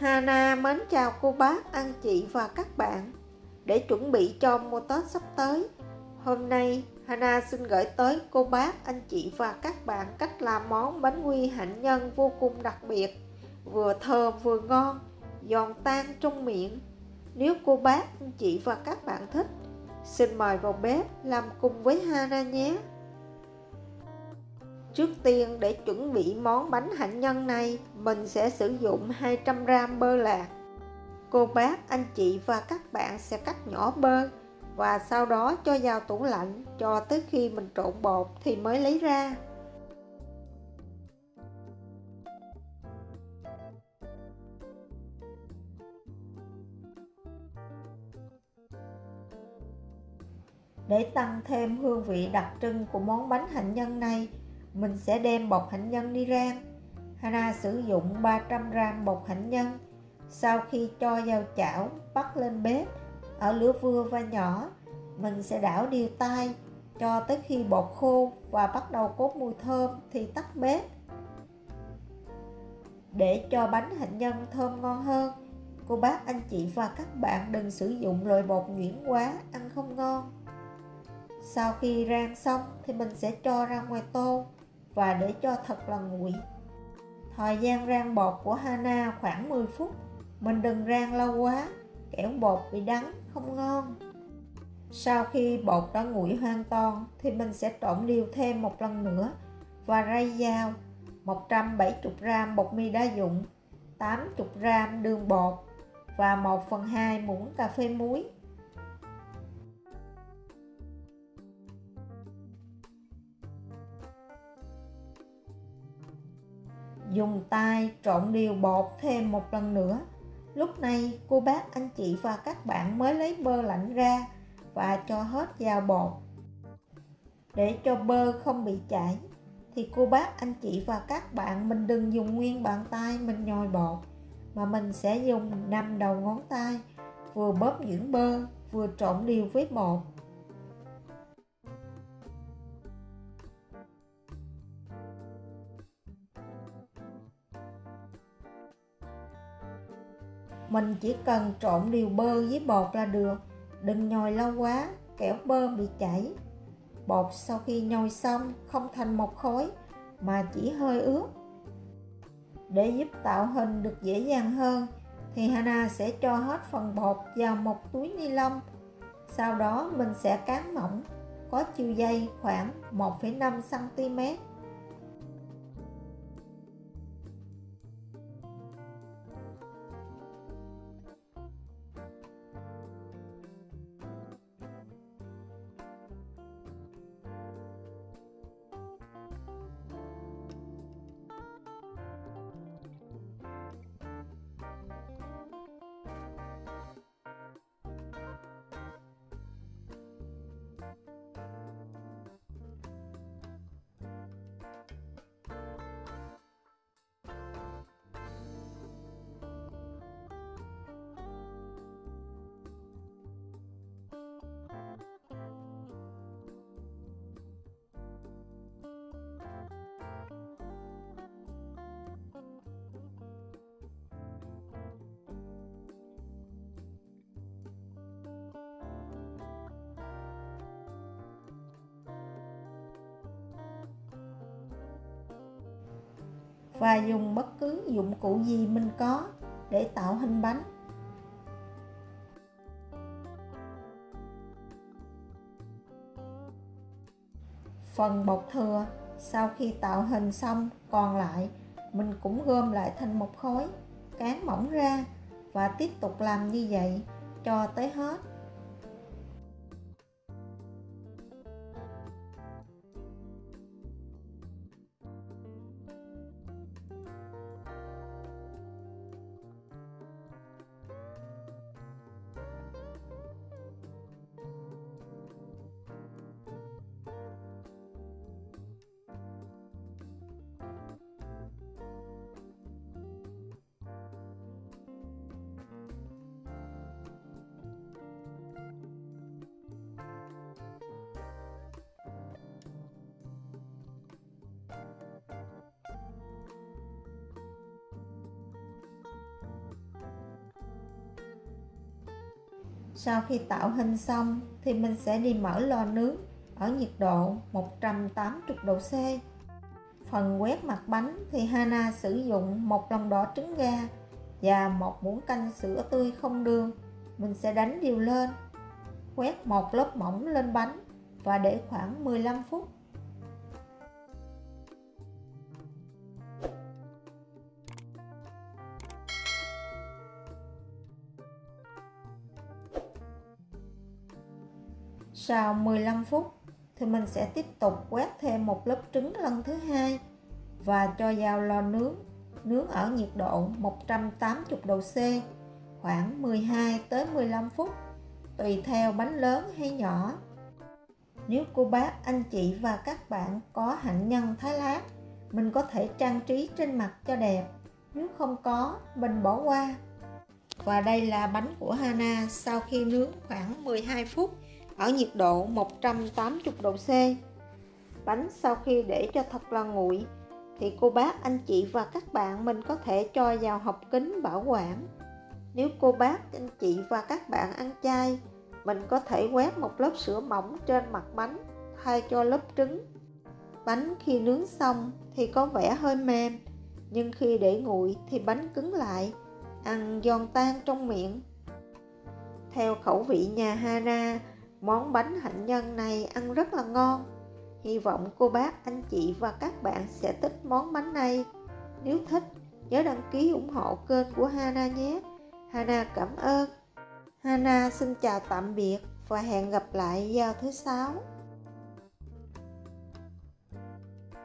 Hana mến chào cô bác, anh chị và các bạn. Để chuẩn bị cho mùa Tết sắp tới, hôm nay Hana xin gửi tới cô bác, anh chị và các bạn cách làm món bánh quy hạnh nhân vô cùng đặc biệt, vừa thơm vừa ngon, giòn tan trong miệng. Nếu cô bác, anh chị và các bạn thích, xin mời vào bếp làm cùng với Hana nhé. Trước tiên, để chuẩn bị món bánh hạnh nhân này, mình sẽ sử dụng 200g bơ lạc. Cô bác, anh chị và các bạn sẽ cắt nhỏ bơ và sau đó cho vào tủ lạnh cho tới khi mình trộn bột thì mới lấy ra. Để tăng thêm hương vị đặc trưng của món bánh hạnh nhân này, mình sẽ đem bột hạnh nhân đi rang. Hana sử dụng 300g bột hạnh nhân. Sau khi cho vào chảo, bắt lên bếp ở lửa vừa và nhỏ, mình sẽ đảo đều tay cho tới khi bột khô và bắt đầu có mùi thơm thì tắt bếp. Để cho bánh hạnh nhân thơm ngon hơn, cô bác, anh chị và các bạn đừng sử dụng loại bột nhuyễn quá, ăn không ngon. Sau khi rang xong thì mình sẽ cho ra ngoài tô và để cho thật là nguội. Thời gian rang bột của Hana khoảng 10 phút. Mình đừng rang lâu quá, kẻo bột bị đắng, không ngon. Sau khi bột đã nguội hoàn toàn thì mình sẽ trộn đều thêm một lần nữa và rây vào 170g bột mì đa dụng, 80g đường bột và 1/2 muỗng cà phê muối. Dùng tay trộn đều bột thêm một lần nữa. Lúc này cô bác, anh chị và các bạn mới lấy bơ lạnh ra và cho hết vào bột. Để cho bơ không bị chảy thì cô bác, anh chị và các bạn mình đừng dùng nguyên bàn tay mình nhồi bột, mà mình sẽ dùng 5 đầu ngón tay vừa bóp nhuyễn bơ vừa trộn đều với bột. Mình chỉ cần trộn đều bơ với bột là được, đừng nhồi lâu quá, kẻo bơ bị chảy. Bột sau khi nhồi xong không thành một khối mà chỉ hơi ướt. Để giúp tạo hình được dễ dàng hơn thì Hana sẽ cho hết phần bột vào một túi ni lông. Sau đó mình sẽ cán mỏng, có chiều dây khoảng 1,5 cm. Và dùng bất cứ dụng cụ gì mình có để tạo hình bánh. Phần bột thừa sau khi tạo hình xong còn lại mình cũng gom lại thành một khối, cán mỏng ra và tiếp tục làm như vậy cho tới hết. Sau khi tạo hình xong thì mình sẽ đi mở lò nướng ở nhiệt độ 180 độ C. Phần quét mặt bánh thì Hana sử dụng một lòng đỏ trứng gà và một muỗng canh sữa tươi không đường. Mình sẽ đánh đều lên, quét một lớp mỏng lên bánh và để khoảng 15 phút. Sau 15 phút thì mình sẽ tiếp tục quét thêm một lớp trứng lần thứ hai và cho vào lò nướng ở nhiệt độ 180 độ C khoảng 12 tới 15 phút tùy theo bánh lớn hay nhỏ. Nếu cô bác, anh chị và các bạn có hạnh nhân thái lát, mình có thể trang trí trên mặt cho đẹp. Nếu không có, mình bỏ qua. Và đây là bánh của Hana sau khi nướng khoảng 12 phút ở nhiệt độ 180 độ C. Bánh sau khi để cho thật là nguội thì cô bác, anh chị và các bạn mình có thể cho vào hộp kính bảo quản. Nếu cô bác, anh chị và các bạn ăn chay, mình có thể quét một lớp sữa mỏng trên mặt bánh thay cho lớp trứng. Bánh khi nướng xong thì có vẻ hơi mềm, nhưng khi để nguội thì bánh cứng lại, ăn giòn tan trong miệng. Theo khẩu vị nhà Hana, món bánh hạnh nhân này ăn rất là ngon. Hy vọng cô bác, anh chị và các bạn sẽ thích món bánh này. Nếu thích, nhớ đăng ký ủng hộ kênh của Hana nhé. Hana cảm ơn. Hana xin chào tạm biệt và hẹn gặp lại vào thứ 6.